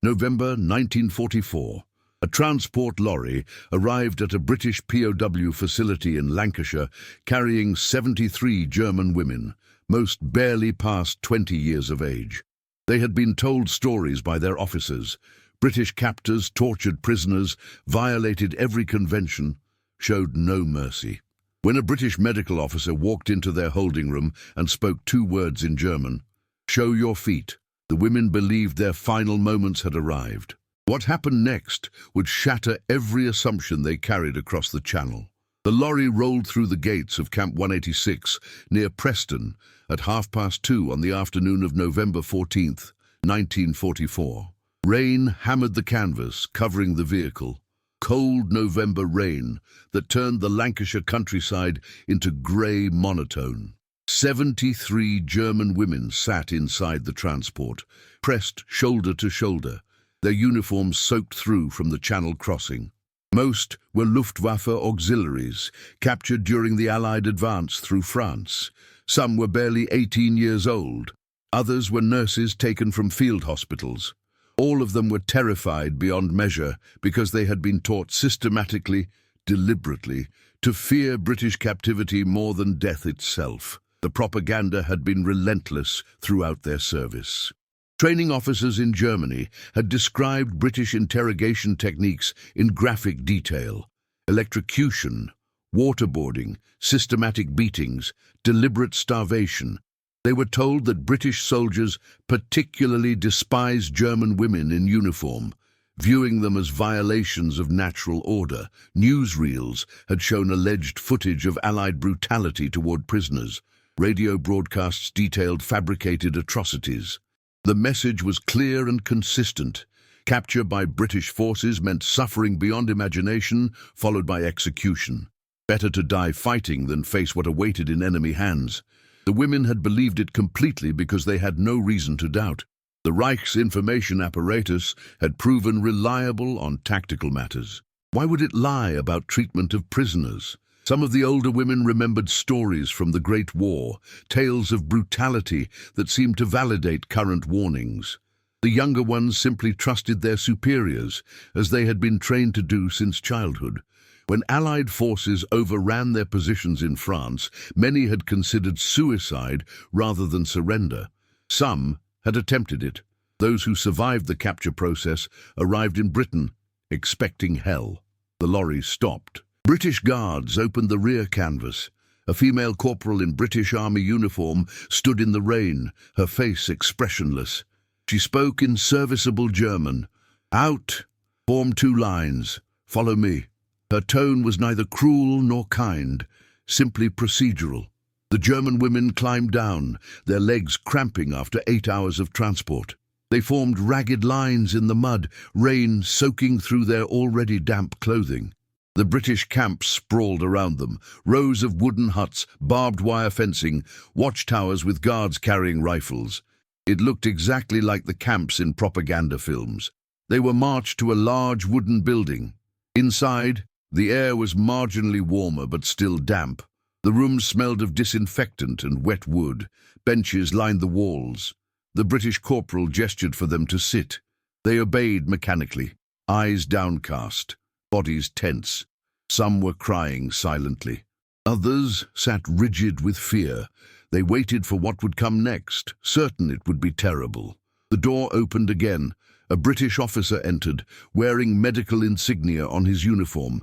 November 1944. A transport lorry arrived at a British POW facility in Lancashire carrying 73 German women, most barely past 20 years of age. They had been told stories by their officers. British captors tortured prisoners, violated every convention, showed no mercy. When a British medical officer walked into their holding room and spoke 2 words in German, "Show your feet," the women believed their final moments had arrived. What happened next would shatter every assumption they carried across the Channel. The lorry rolled through the gates of Camp 186 near Preston at 2:30 on the afternoon of November 14th, 1944. Rain hammered the canvas, covering the vehicle. Cold November rain that turned the Lancashire countryside into grey monotone. 73 German women sat inside the transport, pressed shoulder to shoulder, their uniforms soaked through from the Channel crossing. Most were Luftwaffe auxiliaries, captured during the Allied advance through France. Some were barely 18 years old. Others were nurses taken from field hospitals. All of them were terrified beyond measure because they had been taught systematically, deliberately, to fear British captivity more than death itself. The propaganda had been relentless throughout their service. Training officers in Germany had described British interrogation techniques in graphic detail: electrocution, waterboarding, systematic beatings, deliberate starvation. They were told that British soldiers particularly despised German women in uniform, viewing them as violations of natural order. Newsreels had shown alleged footage of Allied brutality toward prisoners. Radio broadcasts detailed fabricated atrocities. The message was clear and consistent. Capture by British forces meant suffering beyond imagination, followed by execution. Better to die fighting than face what awaited in enemy hands. The women had believed it completely because they had no reason to doubt. The Reich's information apparatus had proven reliable on tactical matters. Why would it lie about treatment of prisoners? Some of the older women remembered stories from the Great War, tales of brutality that seemed to validate current warnings. The younger ones simply trusted their superiors, as they had been trained to do since childhood. When Allied forces overran their positions in France, many had considered suicide rather than surrender. Some had attempted it. Those who survived the capture process arrived in Britain, expecting hell. The lorry stopped. British guards opened the rear canvas. A female corporal in British Army uniform stood in the rain, her face expressionless. She spoke in serviceable German. "Out! Form 2 lines. Follow me." Her tone was neither cruel nor kind, simply procedural. The German women climbed down, their legs cramping after 8 hours of transport. They formed ragged lines in the mud, rain soaking through their already damp clothing. The British camps sprawled around them, rows of wooden huts, barbed wire fencing, watchtowers with guards carrying rifles. It looked exactly like the camps in propaganda films. They were marched to a large wooden building. Inside, the air was marginally warmer but still damp. The room smelled of disinfectant and wet wood. Benches lined the walls. The British corporal gestured for them to sit. They obeyed mechanically, eyes downcast, bodies tense. Some were crying silently. Others sat rigid with fear. They waited for what would come next, certain it would be terrible. The door opened again. A British officer entered, wearing medical insignia on his uniform.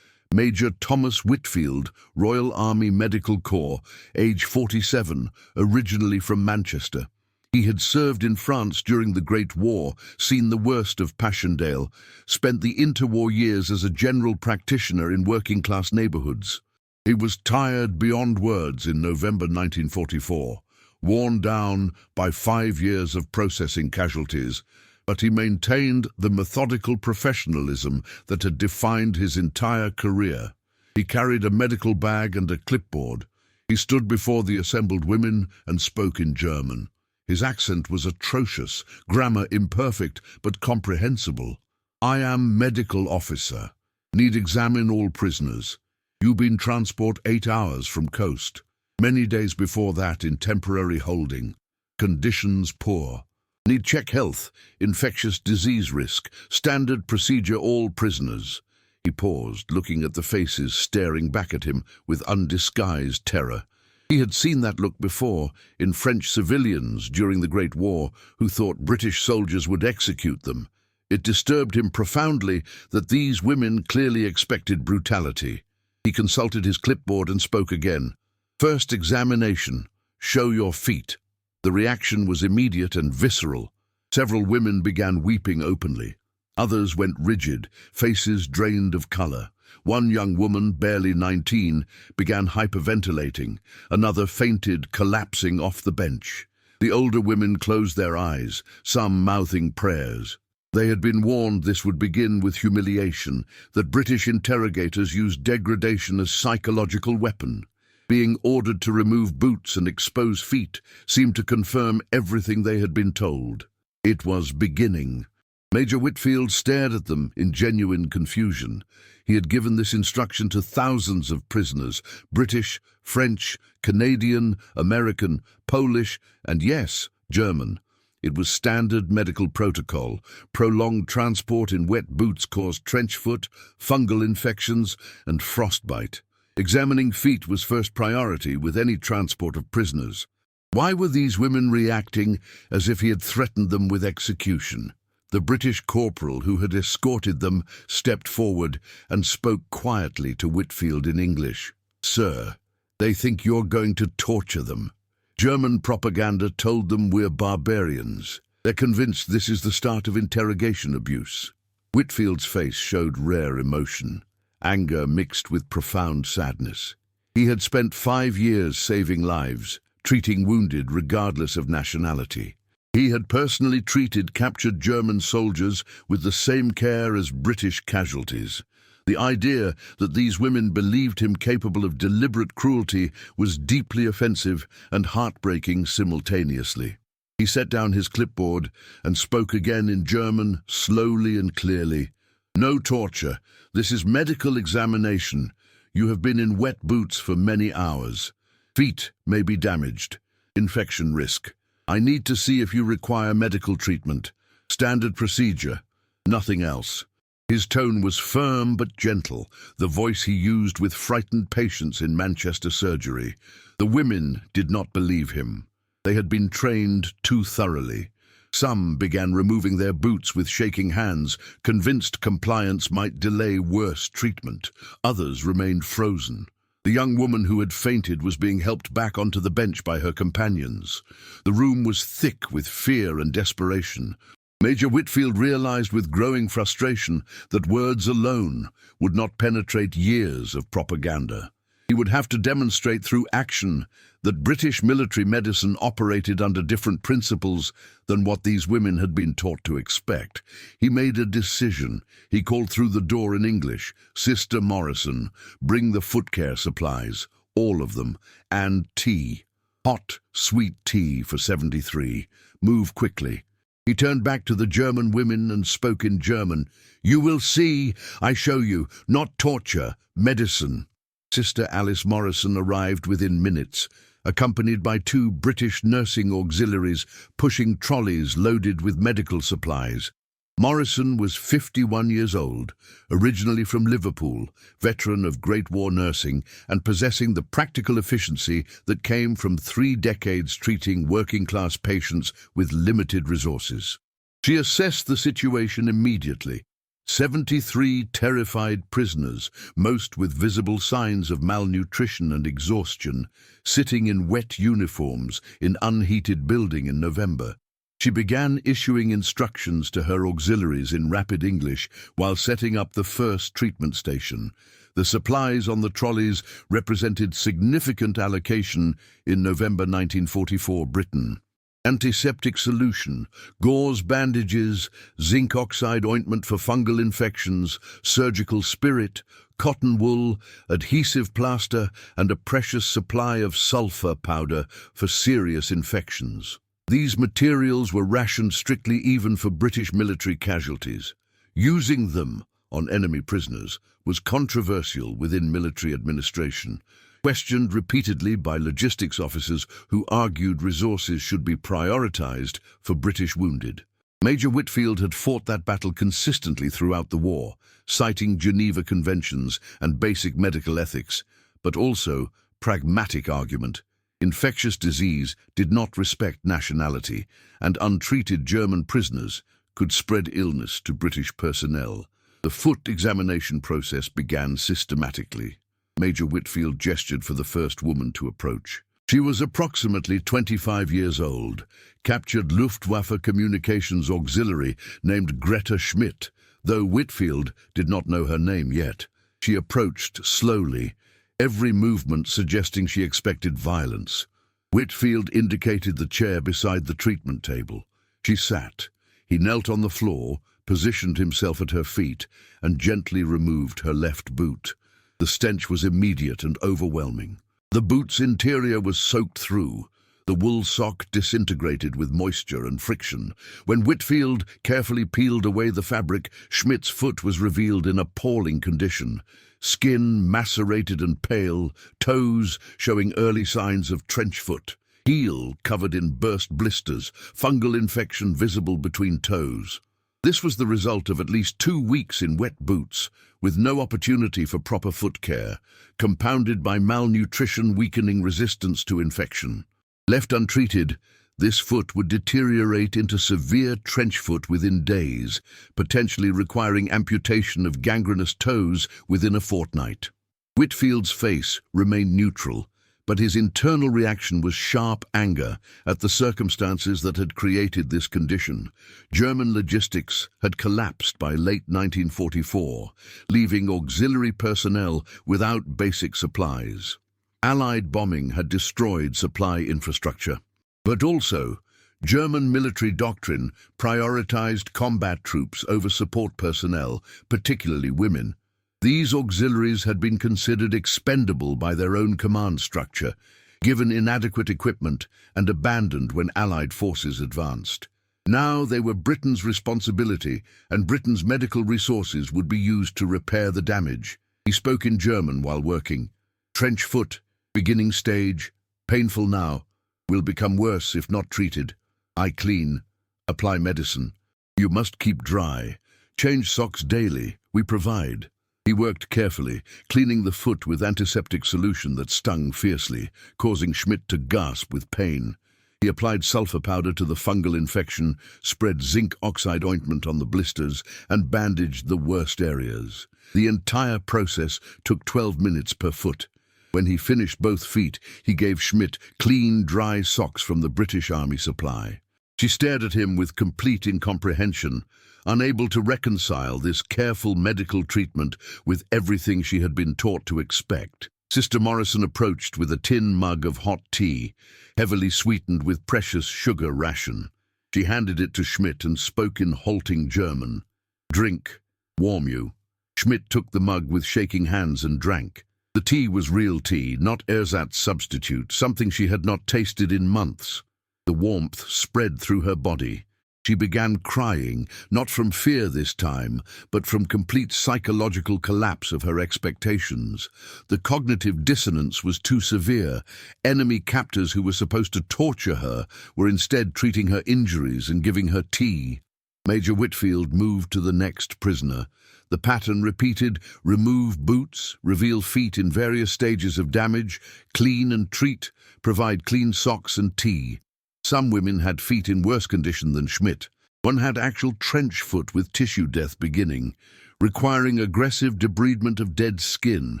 Major Thomas Whitfield, Royal Army Medical Corps, age 47, originally from Manchester. He had served in France during the Great War, seen the worst of Passchendaele, spent the interwar years as a general practitioner in working-class neighborhoods. He was tired beyond words in November 1944, worn down by 5 years of processing casualties, but he maintained the methodical professionalism that had defined his entire career. He carried a medical bag and a clipboard. He stood before the assembled women and spoke in German. His accent was atrocious, grammar imperfect but comprehensible. "I am medical officer. Need examine all prisoners. You been transport 8 hours from coast. Many days before that in temporary holding. Conditions poor. Need check health, infectious disease risk, standard procedure all prisoners. He paused, looking at the faces staring back at him with undisguised terror. He had seen that look before, in French civilians during the Great War who thought British soldiers would execute them. It disturbed him profoundly that these women clearly expected brutality. He consulted his clipboard and spoke again. First examination. Show your feet. The reaction was immediate and visceral. Several women began weeping openly. Others went rigid, faces drained of color. One young woman, barely 19, began hyperventilating. Another fainted, collapsing off the bench. The older women closed their eyes, some mouthing prayers. They had been warned this would begin with humiliation, that British interrogators used degradation as psychological weapon. Being ordered to remove boots and expose feet seemed to confirm everything they had been told. It was beginning. Major Whitfield stared at them in genuine confusion. He had given this instruction to thousands of prisoners, British, French, Canadian, American, Polish, and yes, German. It was standard medical protocol. Prolonged transport in wet boots caused trench foot, fungal infections, and frostbite. Examining feet was first priority with any transport of prisoners. Why were these women reacting as if he had threatened them with execution? The British corporal who had escorted them stepped forward and spoke quietly to Whitfield in English. "Sir, they think you're going to torture them. German propaganda told them we're barbarians. They're convinced this is the start of interrogation abuse." Whitfield's face showed rare emotion, anger mixed with profound sadness. He had spent 5 years saving lives, treating wounded regardless of nationality. He had personally treated captured German soldiers with the same care as British casualties. The idea that these women believed him capable of deliberate cruelty was deeply offensive and heartbreaking simultaneously. He set down his clipboard and spoke again in German, slowly and clearly. "No torture. This is medical examination. You have been in wet boots for many hours. Feet may be damaged. Infection risk. I need to see if you require medical treatment. Standard procedure. Nothing else." His tone was firm but gentle, the voice he used with frightened patients in Manchester surgery. The women did not believe him. They had been trained too thoroughly. Some began removing their boots with shaking hands, convinced compliance might delay worse treatment. Others remained frozen. The young woman who had fainted was being helped back onto the bench by her companions. The room was thick with fear and desperation. Major Whitfield realized with growing frustration that words alone would not penetrate years of propaganda. He would have to demonstrate through action that British military medicine operated under different principles than what these women had been taught to expect. He made a decision. He called through the door in English, "Sister Morrison, bring the foot care supplies, all of them, and tea. Hot, sweet tea for 73. Move quickly." He turned back to the German women and spoke in German. "You will see, I show you, not torture, medicine." Sister Alice Morrison arrived within minutes, accompanied by 2 British nursing auxiliaries pushing trolleys loaded with medical supplies. Morrison was 51 years old, originally from Liverpool, veteran of Great War nursing and possessing the practical efficiency that came from 3 decades treating working-class patients with limited resources. She assessed the situation immediately. 73 terrified prisoners, most with visible signs of malnutrition and exhaustion, sitting in wet uniforms in unheated building in November. She began issuing instructions to her auxiliaries in rapid English while setting up the first treatment station. The supplies on the trolleys represented significant allocation in November 1944 Britain. Antiseptic solution, gauze bandages, zinc oxide ointment for fungal infections, surgical spirit, cotton wool, adhesive plaster, and a precious supply of sulfur powder for serious infections. These materials were rationed strictly even for British military casualties. Using them on enemy prisoners was controversial within military administration. Questioned repeatedly by logistics officers who argued resources should be prioritized for British wounded. Major Whitfield had fought that battle consistently throughout the war, citing Geneva Conventions and basic medical ethics, but also pragmatic argument. Infectious disease did not respect nationality, and untreated German prisoners could spread illness to British personnel. The foot examination process began systematically. Major Whitfield gestured for the first woman to approach. She was approximately 25 years old, captured Luftwaffe communications auxiliary named Greta Schmidt. Though Whitfield did not know her name yet, she approached slowly, every movement suggesting she expected violence. Whitfield indicated the chair beside the treatment table. She sat. He knelt on the floor, positioned himself at her feet, and gently removed her left boot. The stench was immediate and overwhelming. The boot's interior was soaked through, the wool sock disintegrated with moisture and friction. When Whitfield carefully peeled away the fabric, Schmidt's foot was revealed in appalling condition. Skin macerated and pale, toes showing early signs of trench foot, heel covered in burst blisters, fungal infection visible between toes. This was the result of at least 2 weeks in wet boots, with no opportunity for proper foot care, compounded by malnutrition weakening resistance to infection. Left untreated, this foot would deteriorate into severe trench foot within days, potentially requiring amputation of gangrenous toes within a fortnight. Whitfield's face remained neutral, but his internal reaction was sharp anger at the circumstances that had created this condition. German logistics had collapsed by late 1944, leaving auxiliary personnel without basic supplies. Allied bombing had destroyed supply infrastructure. But also, German military doctrine prioritized combat troops over support personnel, particularly women. These auxiliaries had been considered expendable by their own command structure, given inadequate equipment and abandoned when Allied forces advanced. Now they were Britain's responsibility, and Britain's medical resources would be used to repair the damage. He spoke in German while working. Trench foot, beginning stage, painful now, will become worse if not treated. I clean, apply medicine. You must keep dry. Change socks daily, we provide. He worked carefully, cleaning the foot with antiseptic solution that stung fiercely, causing Schmidt to gasp with pain. He applied sulfur powder to the fungal infection, spread zinc oxide ointment on the blisters, and bandaged the worst areas. The entire process took 12 minutes per foot. When he finished both feet, he gave Schmidt clean, dry socks from the British Army supply. She stared at him with complete incomprehension, unable to reconcile this careful medical treatment with everything she had been taught to expect. Sister Morrison approached with a tin mug of hot tea, heavily sweetened with precious sugar ration. She handed it to Schmidt and spoke in halting German. Drink, warm you. Schmidt took the mug with shaking hands and drank. The tea was real tea, not ersatz substitute, something she had not tasted in months. The warmth spread through her body. She began crying, not from fear this time, but from complete psychological collapse of her expectations. The cognitive dissonance was too severe. Enemy captors who were supposed to torture her were instead treating her injuries and giving her tea. Major Whitfield moved to the next prisoner. The pattern repeated: remove boots, reveal feet in various stages of damage, clean and treat, provide clean socks and tea. Some women had feet in worse condition than Schmidt. One had actual trench foot with tissue death beginning, requiring aggressive debridement of dead skin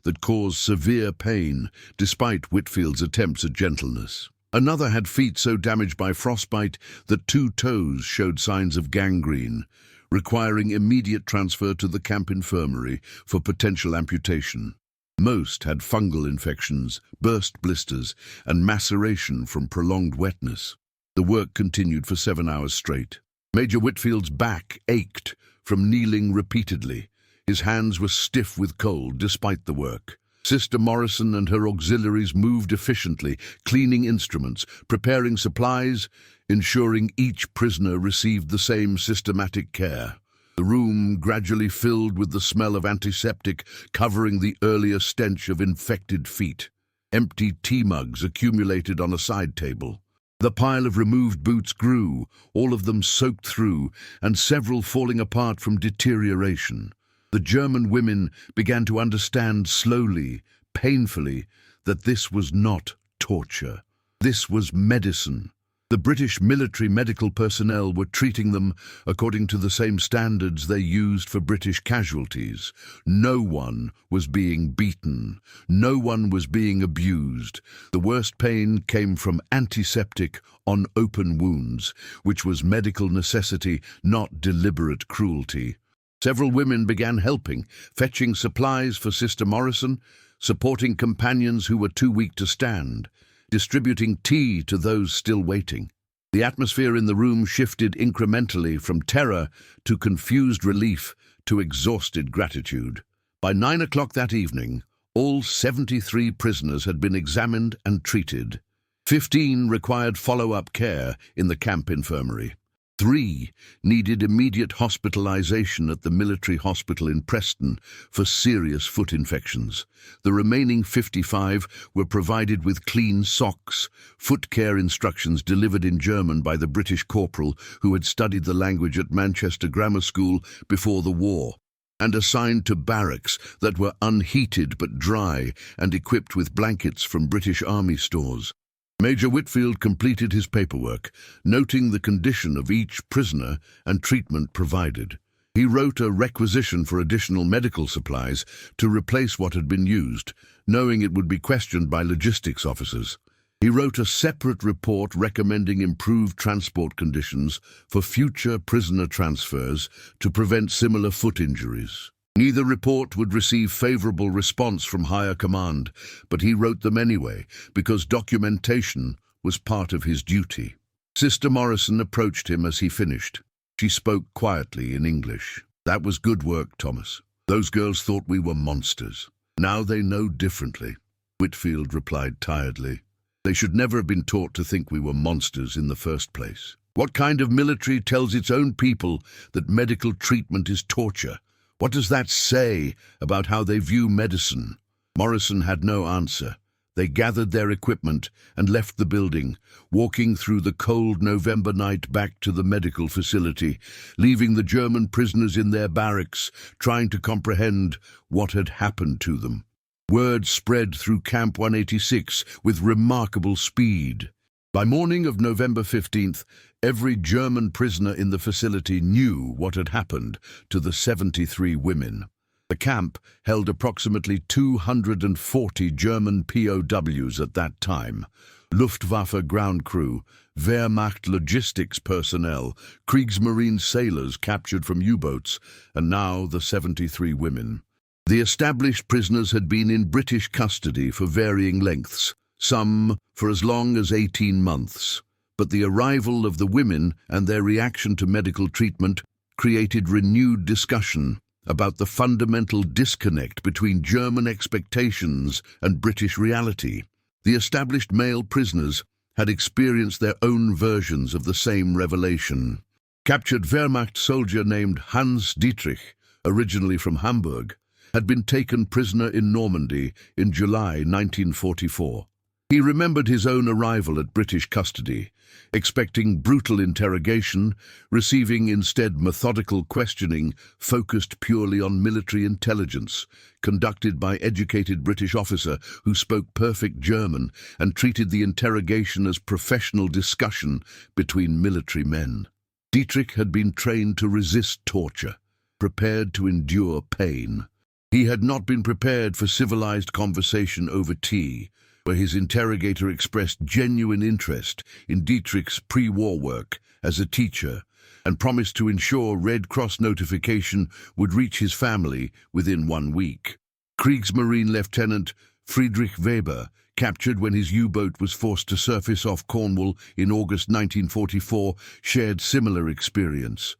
that caused severe pain, despite Whitfield's attempts at gentleness. Another had feet so damaged by frostbite that 2 toes showed signs of gangrene, requiring immediate transfer to the camp infirmary for potential amputation. Most had fungal infections, burst blisters, and maceration from prolonged wetness. The work continued for 7 hours straight. Major Whitfield's back ached from kneeling repeatedly. His hands were stiff with cold despite the work. Sister Morrison and her auxiliaries moved efficiently, cleaning instruments, preparing supplies, ensuring each prisoner received the same systematic care. The room gradually filled with the smell of antiseptic, covering the earlier stench of infected feet. Empty tea mugs accumulated on a side table. The pile of removed boots grew, all of them soaked through, and several falling apart from deterioration. The German women began to understand slowly, painfully, that this was not torture. This was medicine. The British military medical personnel were treating them according to the same standards they used for British casualties. No one was being beaten. No one was being abused. The worst pain came from antiseptic on open wounds, which was medical necessity, not deliberate cruelty. Several women began helping, fetching supplies for Sister Morrison, supporting companions who were too weak to stand, distributing tea to those still waiting. The atmosphere in the room shifted incrementally from terror to confused relief to exhausted gratitude. By 9 o'clock that evening, all 73 prisoners had been examined and treated. 15 required follow-up care in the camp infirmary. 3 needed immediate hospitalization at the military hospital in Preston for serious foot infections. The remaining 55 were provided with clean socks, foot care instructions delivered in German by the British corporal who had studied the language at Manchester Grammar School before the war, and assigned to barracks that were unheated but dry and equipped with blankets from British Army stores. Major Whitfield completed his paperwork, noting the condition of each prisoner and treatment provided. He wrote a requisition for additional medical supplies to replace what had been used, knowing it would be questioned by logistics officers. He wrote a separate report recommending improved transport conditions for future prisoner transfers to prevent similar foot injuries. Neither report would receive favorable response from higher command, but he wrote them anyway, because documentation was part of his duty. Sister Morrison approached him as he finished. She spoke quietly in English. "That was good work, Thomas. Those girls thought we were monsters. Now they know differently." Whitfield replied tiredly. "They should never have been taught to think we were monsters in the first place. What kind of military tells its own people that medical treatment is torture? What does that say about how they view medicine?" Morrison had no answer. They gathered their equipment and left the building, walking through the cold November night back to the medical facility, leaving the German prisoners in their barracks, trying to comprehend what had happened to them. Word spread through Camp 186 with remarkable speed. By morning of November 15th, every German prisoner in the facility knew what had happened to the 73 women. The camp held approximately 240 German POWs at that time: Luftwaffe ground crew, Wehrmacht logistics personnel, Kriegsmarine sailors captured from U-boats, and now the 73 women. The established prisoners had been in British custody for varying lengths, some for as long as 18 months. But the arrival of the women and their reaction to medical treatment created renewed discussion about the fundamental disconnect between German expectations and British reality. The established male prisoners had experienced their own versions of the same revelation. Captured Wehrmacht soldier named Hans Dietrich, originally from Hamburg, had been taken prisoner in Normandy in July 1944. He remembered his own arrival at British custody, expecting brutal interrogation, receiving instead methodical questioning focused purely on military intelligence, conducted by educated British officer who spoke perfect German and treated the interrogation as professional discussion between military men. Dietrich had been trained to resist torture, prepared to endure pain. He had not been prepared for civilized conversation over tea, where his interrogator expressed genuine interest in Dietrich's pre-war work as a teacher and promised to ensure Red Cross notification would reach his family within 1 week. Kriegsmarine Lieutenant Friedrich Weber, captured when his U-boat was forced to surface off Cornwall in August 1944, shared similar experience.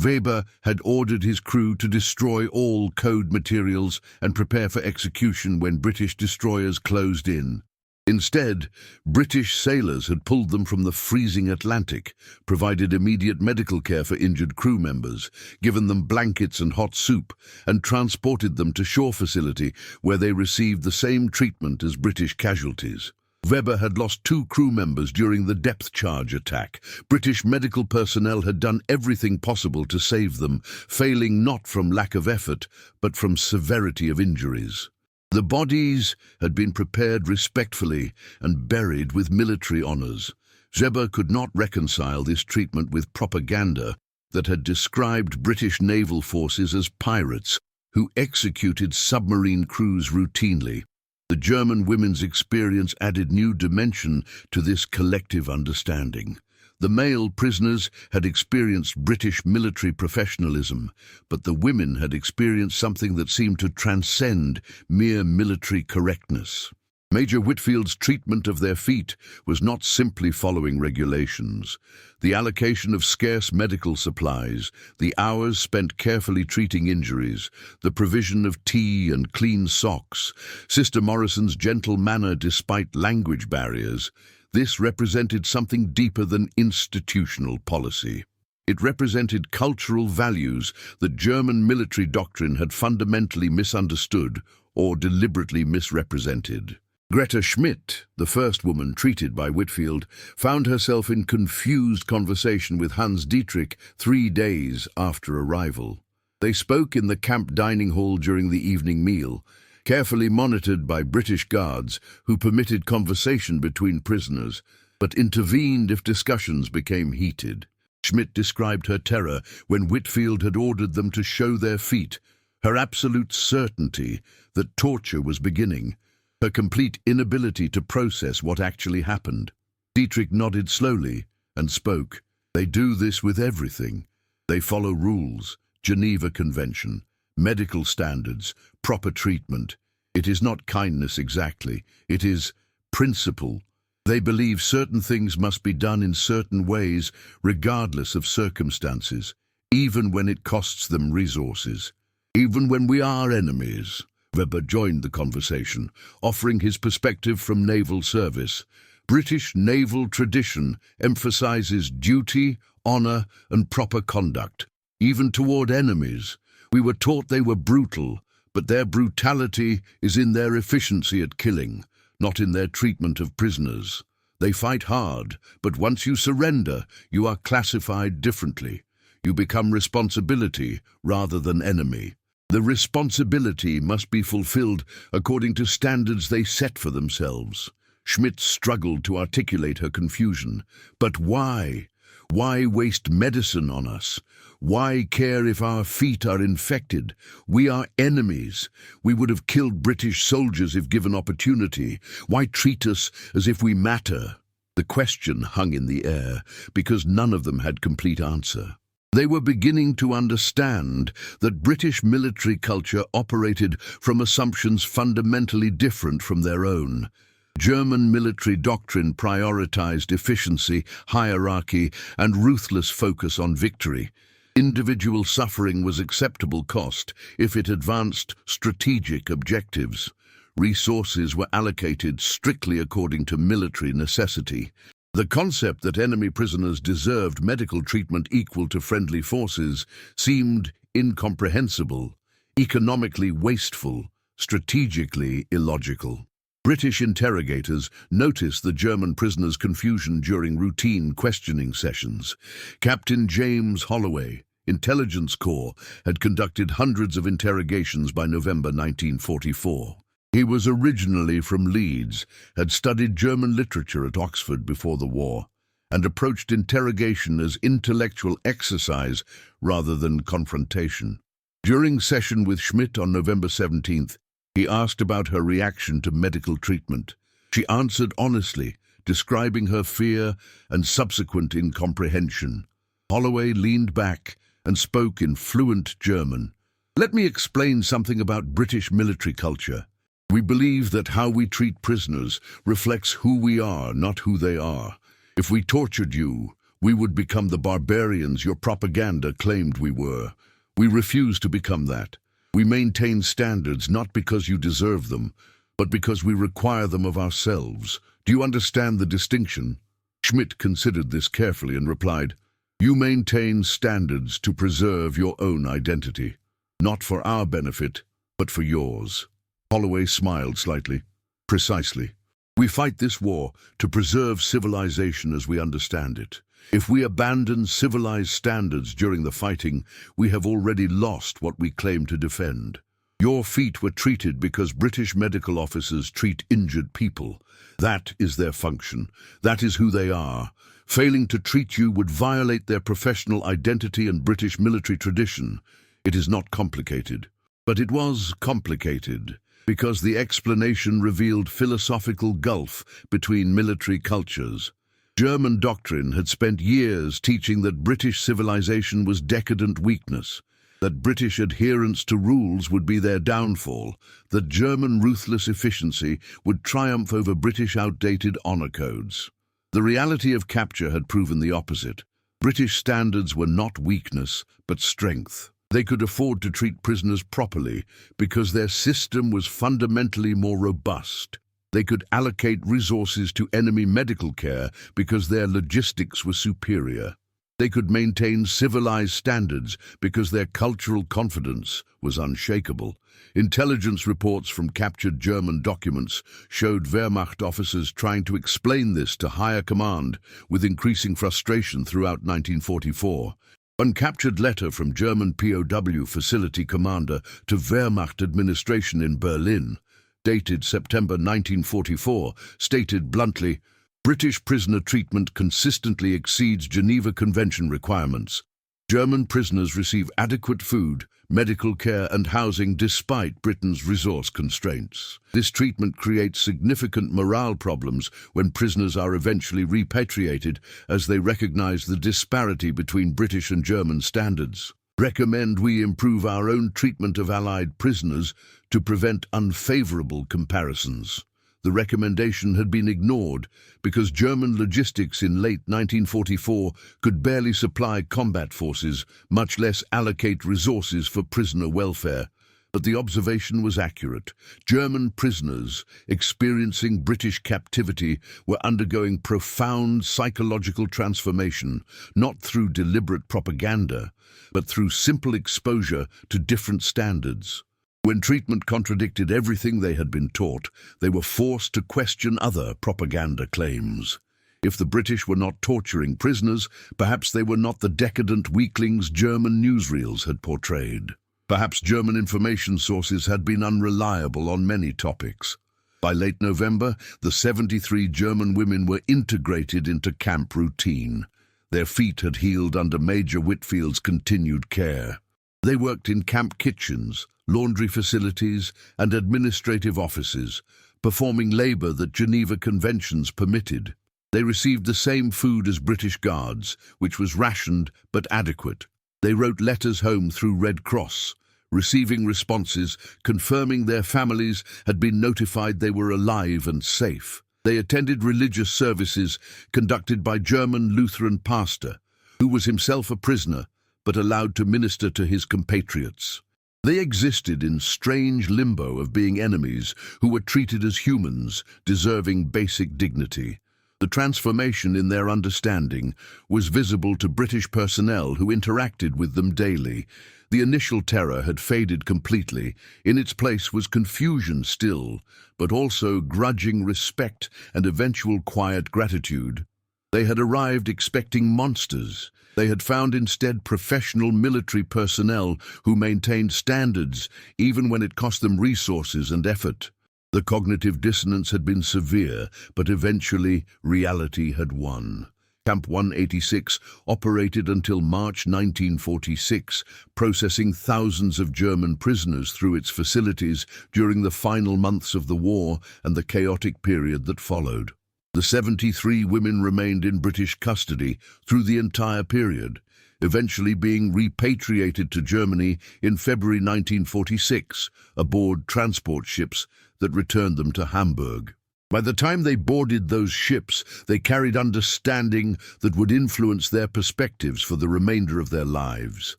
Weber had ordered his crew to destroy all code materials and prepare for execution when British destroyers closed in. Instead, British sailors had pulled them from the freezing Atlantic, provided immediate medical care for injured crew members, given them blankets and hot soup, and transported them to shore facility where they received the same treatment as British casualties. Weber had lost 2 crew members during the depth charge attack. British medical personnel had done everything possible to save them, failing not from lack of effort, but from severity of injuries. The bodies had been prepared respectfully and buried with military honors. Weber could not reconcile this treatment with propaganda that had described British naval forces as pirates who executed submarine crews routinely. The German women's experience added new dimension to this collective understanding. The male prisoners had experienced British military professionalism, but the women had experienced something that seemed to transcend mere military correctness. Major Whitfield's treatment of their feet was not simply following regulations. The allocation of scarce medical supplies, the hours spent carefully treating injuries, the provision of tea and clean socks, Sister Morrison's gentle manner despite language barriers, this represented something deeper than institutional policy. It represented cultural values that German military doctrine had fundamentally misunderstood or deliberately misrepresented. Greta Schmidt, the first woman treated by Whitfield, found herself in confused conversation with Hans Dietrich 3 days after arrival. They spoke in the camp dining hall during the evening meal, carefully monitored by British guards who permitted conversation between prisoners, but intervened if discussions became heated. Schmidt described her terror when Whitfield had ordered them to show their feet, her absolute certainty that torture was beginning, her complete inability to process what actually happened. Dietrich nodded slowly and spoke. They do this with everything. They follow rules, Geneva Convention, medical standards, proper treatment. It is not kindness exactly, it is principle. They believe certain things must be done in certain ways, regardless of circumstances, even when it costs them resources. Even when we are enemies. Weber joined the conversation, offering his perspective from naval service. British naval tradition emphasizes duty, honor, and proper conduct, even toward enemies. We were taught they were brutal, but their brutality is in their efficiency at killing, not in their treatment of prisoners. They fight hard, but once you surrender, you are classified differently. You become responsibility rather than enemy. The responsibility must be fulfilled according to standards they set for themselves. Schmidt struggled to articulate her confusion. But why? Why waste medicine on us? Why care if our feet are infected? We are enemies. We would have killed British soldiers if given opportunity. Why treat us as if we matter? The question hung in the air because none of them had complete answer. They were beginning to understand that British military culture operated from assumptions fundamentally different from their own. German military doctrine prioritized efficiency, hierarchy, and ruthless focus on victory. Individual suffering was acceptable cost if it advanced strategic objectives. Resources were allocated strictly according to military necessity. The concept that enemy prisoners deserved medical treatment equal to friendly forces seemed incomprehensible, economically wasteful, strategically illogical. British interrogators noticed the German prisoners' confusion during routine questioning sessions. Captain James Holloway, Intelligence Corps, had conducted hundreds of interrogations by November 1944. He was originally from Leeds, had studied German literature at Oxford before the war, and approached interrogation as intellectual exercise rather than confrontation. During session with Schmidt on November 17th, he asked about her reaction to medical treatment. She answered honestly, describing her fear and subsequent incomprehension. Holloway leaned back and spoke in fluent German. "Let me explain something about British military culture. We believe that how we treat prisoners reflects who we are, not who they are. If we tortured you, we would become the barbarians your propaganda claimed we were. We refuse to become that. We maintain standards not because you deserve them, but because we require them of ourselves. Do you understand the distinction? Schmidt considered this carefully and replied, "You maintain standards to preserve your own identity, not for our benefit, but for yours." Holloway smiled slightly. "Precisely. We fight this war to preserve civilization as we understand it. If we abandon civilized standards during the fighting, we have already lost what we claim to defend. Your feet were treated because British medical officers treat injured people. That is their function. That is who they are. Failing to treat you would violate their professional identity and British military tradition. It is not complicated." But it was complicated, because the explanation revealed philosophical gulf between military cultures. German doctrine had spent years teaching that British civilization was decadent weakness, that British adherence to rules would be their downfall, that German ruthless efficiency would triumph over British outdated honor codes. The reality of capture had proven the opposite. British standards were not weakness, but strength. They could afford to treat prisoners properly because their system was fundamentally more robust. They could allocate resources to enemy medical care because their logistics were superior. They could maintain civilized standards because their cultural confidence was unshakable. Intelligence reports from captured German documents showed Wehrmacht officers trying to explain this to higher command, with increasing frustration throughout 1944. One captured letter from German POW facility commander to Wehrmacht administration in Berlin, dated September 1944, stated bluntly, "British prisoner treatment consistently exceeds Geneva Convention requirements. German prisoners receive adequate food, medical care and housing despite Britain's resource constraints. This treatment creates significant morale problems when prisoners are eventually repatriated, as they recognize the disparity between British and German standards. Recommend we improve our own treatment of Allied prisoners to prevent unfavorable comparisons." The recommendation had been ignored because German logistics in late 1944 could barely supply combat forces, much less allocate resources for prisoner welfare. But the observation was accurate. German prisoners experiencing British captivity were undergoing profound psychological transformation, not through deliberate propaganda, but through simple exposure to different standards. When treatment contradicted everything they had been taught, they were forced to question other propaganda claims. If the British were not torturing prisoners, perhaps they were not the decadent weaklings German newsreels had portrayed. Perhaps German information sources had been unreliable on many topics. By late November, the 73 German women were integrated into camp routine. Their feet had healed under Major Whitfield's continued care. They worked in camp kitchens, laundry facilities, and administrative offices, performing labor that Geneva Conventions permitted. They received the same food as British guards, which was rationed but adequate. They wrote letters home through Red Cross, receiving responses confirming their families had been notified they were alive and safe. They attended religious services conducted by German Lutheran pastor, who was himself a prisoner, but allowed to minister to his compatriots. They existed in strange limbo of being enemies who were treated as humans, deserving basic dignity. The transformation in their understanding was visible to British personnel who interacted with them daily. The initial terror had faded completely. In its place was confusion still, but also grudging respect and eventual quiet gratitude. They had arrived expecting monsters. They had found instead professional military personnel who maintained standards even when it cost them resources and effort. The cognitive dissonance had been severe, but eventually reality had won. Camp 186 operated until March 1946, processing thousands of German prisoners through its facilities during the final months of the war and the chaotic period that followed. The 73 women remained in British custody through the entire period, eventually being repatriated to Germany in February 1946 aboard transport ships that returned them to Hamburg. By the time they boarded those ships, they carried understanding that would influence their perspectives for the remainder of their lives.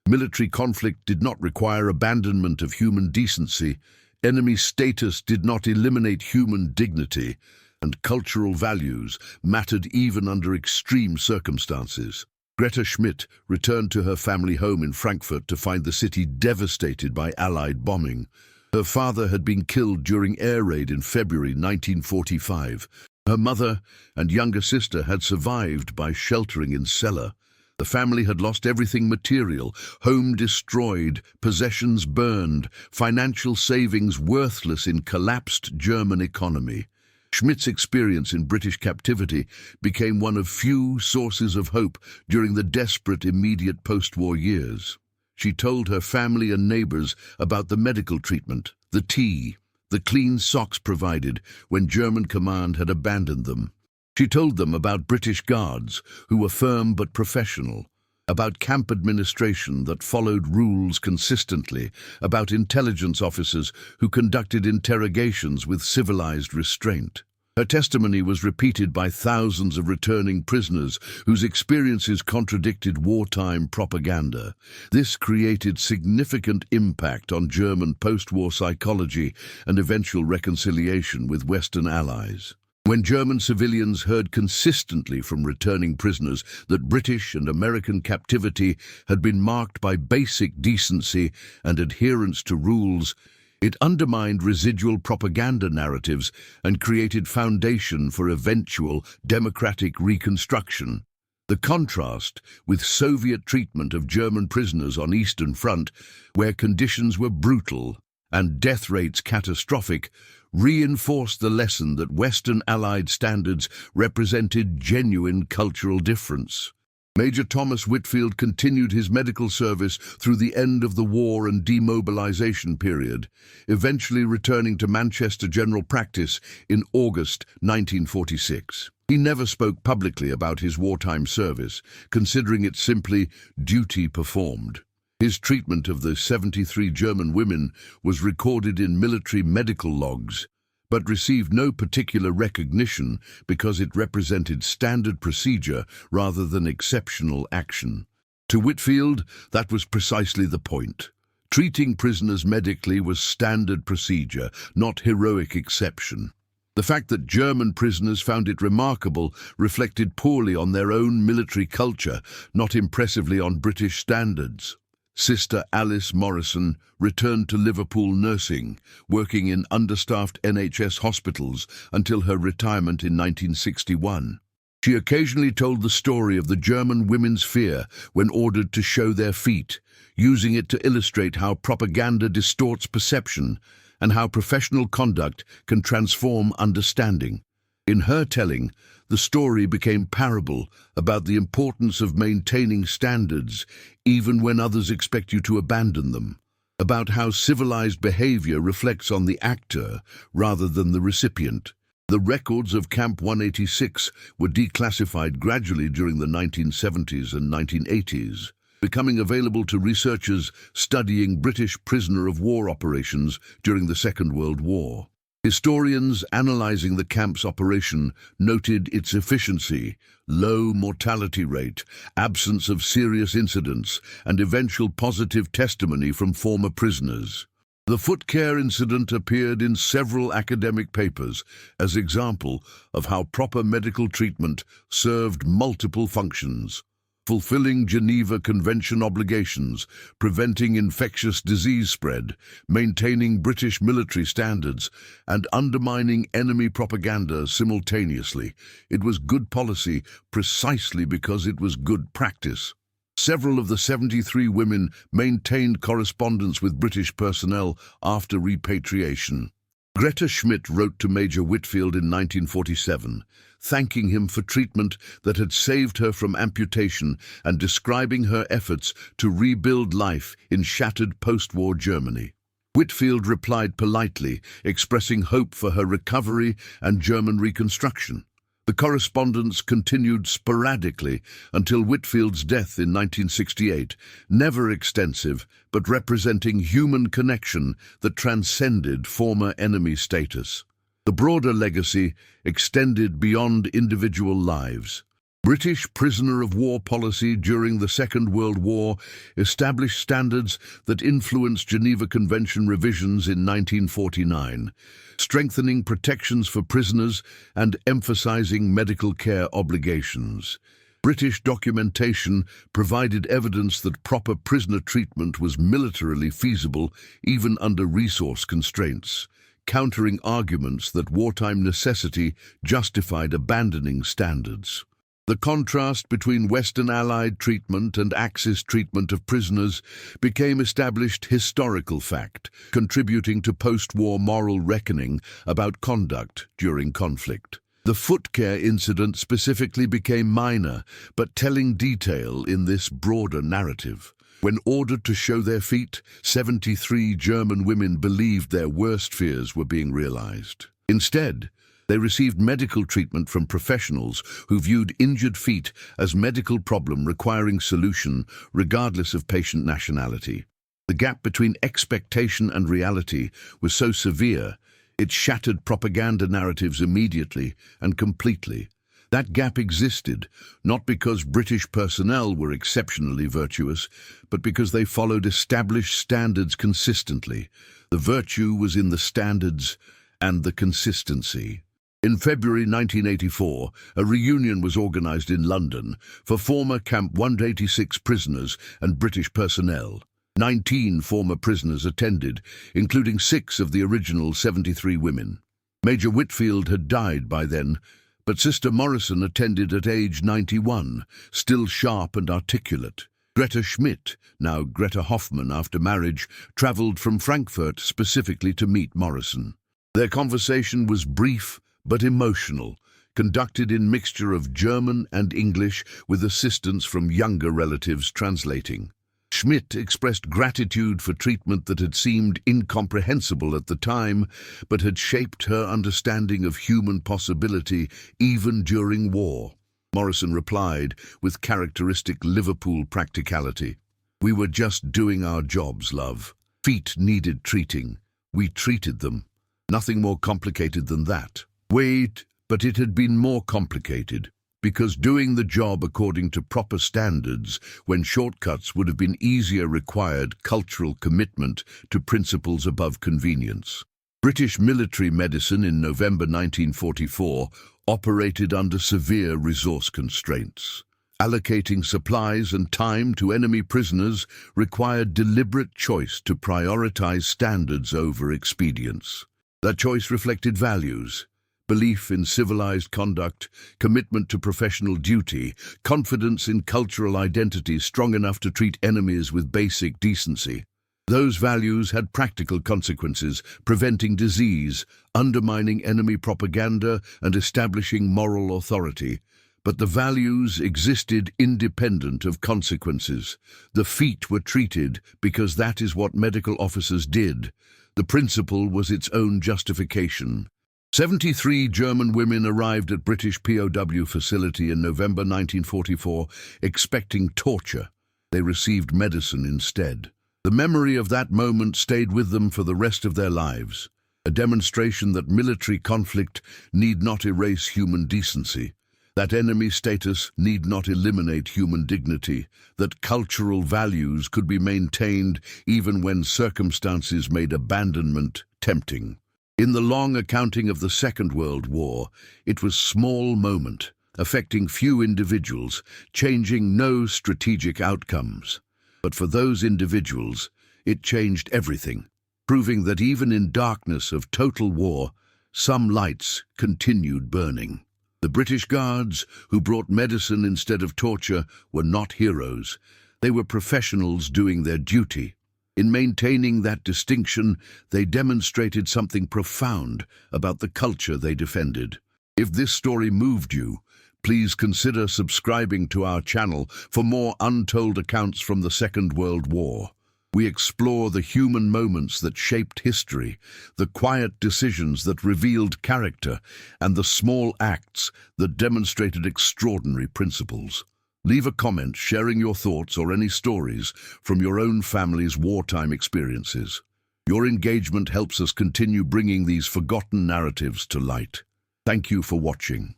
Military conflict did not require abandonment of human decency. Enemy status did not eliminate human dignity, and cultural values mattered even under extreme circumstances. Greta Schmidt returned to her family home in Frankfurt to find the city devastated by Allied bombing. Her father had been killed during air raid in February 1945. Her mother and younger sister had survived by sheltering in cellar. The family had lost everything material, home destroyed, possessions burned, financial savings worthless in collapsed German economy. Schmidt's experience in British captivity became one of few sources of hope during the desperate immediate post-war years. She told her family and neighbors about the medical treatment, the tea, the clean socks provided when German command had abandoned them. She told them about British guards who were firm but professional, about camp administration that followed rules consistently, about intelligence officers who conducted interrogations with civilized restraint. Her testimony was repeated by thousands of returning prisoners whose experiences contradicted wartime propaganda. This created significant impact on German post-war psychology and eventual reconciliation with Western allies. When German civilians heard consistently from returning prisoners that British and American captivity had been marked by basic decency and adherence to rules, it undermined residual propaganda narratives and created foundation for eventual democratic reconstruction. The contrast with Soviet treatment of German prisoners on Eastern Front, where conditions were brutal and death rates catastrophic, reinforced the lesson that Western Allied standards represented genuine cultural difference. Major Thomas Whitfield continued his medical service through the end of the war and demobilization period, eventually returning to Manchester General Practice in August 1946. He never spoke publicly about his wartime service, considering it simply duty performed. His treatment of the 73 German women was recorded in military medical logs, but received no particular recognition because it represented standard procedure rather than exceptional action. To Whitfield, that was precisely the point. Treating prisoners medically was standard procedure, not heroic exception. The fact that German prisoners found it remarkable reflected poorly on their own military culture, not impressively on British standards. Sister Alice Morrison returned to Liverpool nursing, working in understaffed NHS hospitals until her retirement in 1961. She occasionally told the story of the German women's fear when ordered to show their feet, using it to illustrate how propaganda distorts perception and how professional conduct can transform understanding. In her telling, the story became parable about the importance of maintaining standards even when others expect you to abandon them, about how civilized behavior reflects on the actor rather than the recipient. The records of Camp 186 were declassified gradually during the 1970s and 1980s, becoming available to researchers studying British prisoner of war operations during the Second World War. Historians analyzing the camp's operation noted its efficiency, low mortality rate, absence of serious incidents, and eventual positive testimony from former prisoners. The foot care incident appeared in several academic papers as example of how proper medical treatment served multiple functions: fulfilling Geneva Convention obligations, preventing infectious disease spread, maintaining British military standards, and undermining enemy propaganda simultaneously. It was good policy precisely because it was good practice. Several of the 73 women maintained correspondence with British personnel after repatriation. Greta Schmidt wrote to Major Whitfield in 1947, thanking him for treatment that had saved her from amputation and describing her efforts to rebuild life in shattered post-war Germany. Whitfield replied politely, expressing hope for her recovery and German reconstruction. The correspondence continued sporadically until Whitfield's death in 1968, never extensive, but representing human connection that transcended former enemy status. The broader legacy extended beyond individual lives. British prisoner of war policy during the Second World War established standards that influenced Geneva Convention revisions in 1949, strengthening protections for prisoners and emphasizing medical care obligations. British documentation provided evidence that proper prisoner treatment was militarily feasible even under resource constraints, countering arguments that wartime necessity justified abandoning standards. The contrast between Western Allied treatment and Axis treatment of prisoners became established historical fact, contributing to post-war moral reckoning about conduct during conflict. The foot care incident specifically became minor, but telling detail in this broader narrative. When ordered to show their feet, 73 German women believed their worst fears were being realized. Instead, they received medical treatment from professionals who viewed injured feet as medical problem requiring solution regardless of patient nationality. The gap between expectation and reality was so severe, it shattered propaganda narratives immediately and completely. That gap existed, not because British personnel were exceptionally virtuous, but because they followed established standards consistently. The virtue was in the standards and the consistency. In February 1984, a reunion was organized in London for former Camp 186 prisoners and British personnel. 19 former prisoners attended, including 6 of the original 73 women. Major Whitfield had died by then, but Sister Morrison attended at age 91, still sharp and articulate. Greta Schmidt, now Greta Hoffmann after marriage, traveled from Frankfurt specifically to meet Morrison. Their conversation was brief but emotional, conducted in mixture of German and English with assistance from younger relatives translating. Schmidt expressed gratitude for treatment that had seemed incomprehensible at the time, but had shaped her understanding of human possibility even during war. Morrison replied with characteristic Liverpool practicality. "We were just doing our jobs, love. Feet needed treating. We treated them. Nothing more complicated than that." Wait, but it had been more complicated, because doing the job according to proper standards, when shortcuts would have been easier, required cultural commitment to principles above convenience. British military medicine in November 1944 operated under severe resource constraints. Allocating supplies and time to enemy prisoners required deliberate choice to prioritize standards over expedience. That choice reflected values: belief in civilized conduct, commitment to professional duty, confidence in cultural identity strong enough to treat enemies with basic decency. Those values had practical consequences, preventing disease, undermining enemy propaganda, and establishing moral authority. But the values existed independent of consequences. The feet were treated because that is what medical officers did. The principle was its own justification. 73 German women arrived at British POW facility in November 1944, expecting torture. They received medicine instead. The memory of that moment stayed with them for the rest of their lives, a demonstration that military conflict need not erase human decency, that enemy status need not eliminate human dignity, that cultural values could be maintained even when circumstances made abandonment tempting. In the long accounting of the Second World War, it was a small moment, affecting few individuals, changing no strategic outcomes. But for those individuals, it changed everything, proving that even in darkness of total war, some lights continued burning. The British Guards, who brought medicine instead of torture, were not heroes. They were professionals doing their duty. In maintaining that distinction, they demonstrated something profound about the culture they defended. If this story moved you, please consider subscribing to our channel for more untold accounts from the Second World War. We explore the human moments that shaped history, the quiet decisions that revealed character, and the small acts that demonstrated extraordinary principles. Leave a comment sharing your thoughts or any stories from your own family's wartime experiences. Your engagement helps us continue bringing these forgotten narratives to light. Thank you for watching.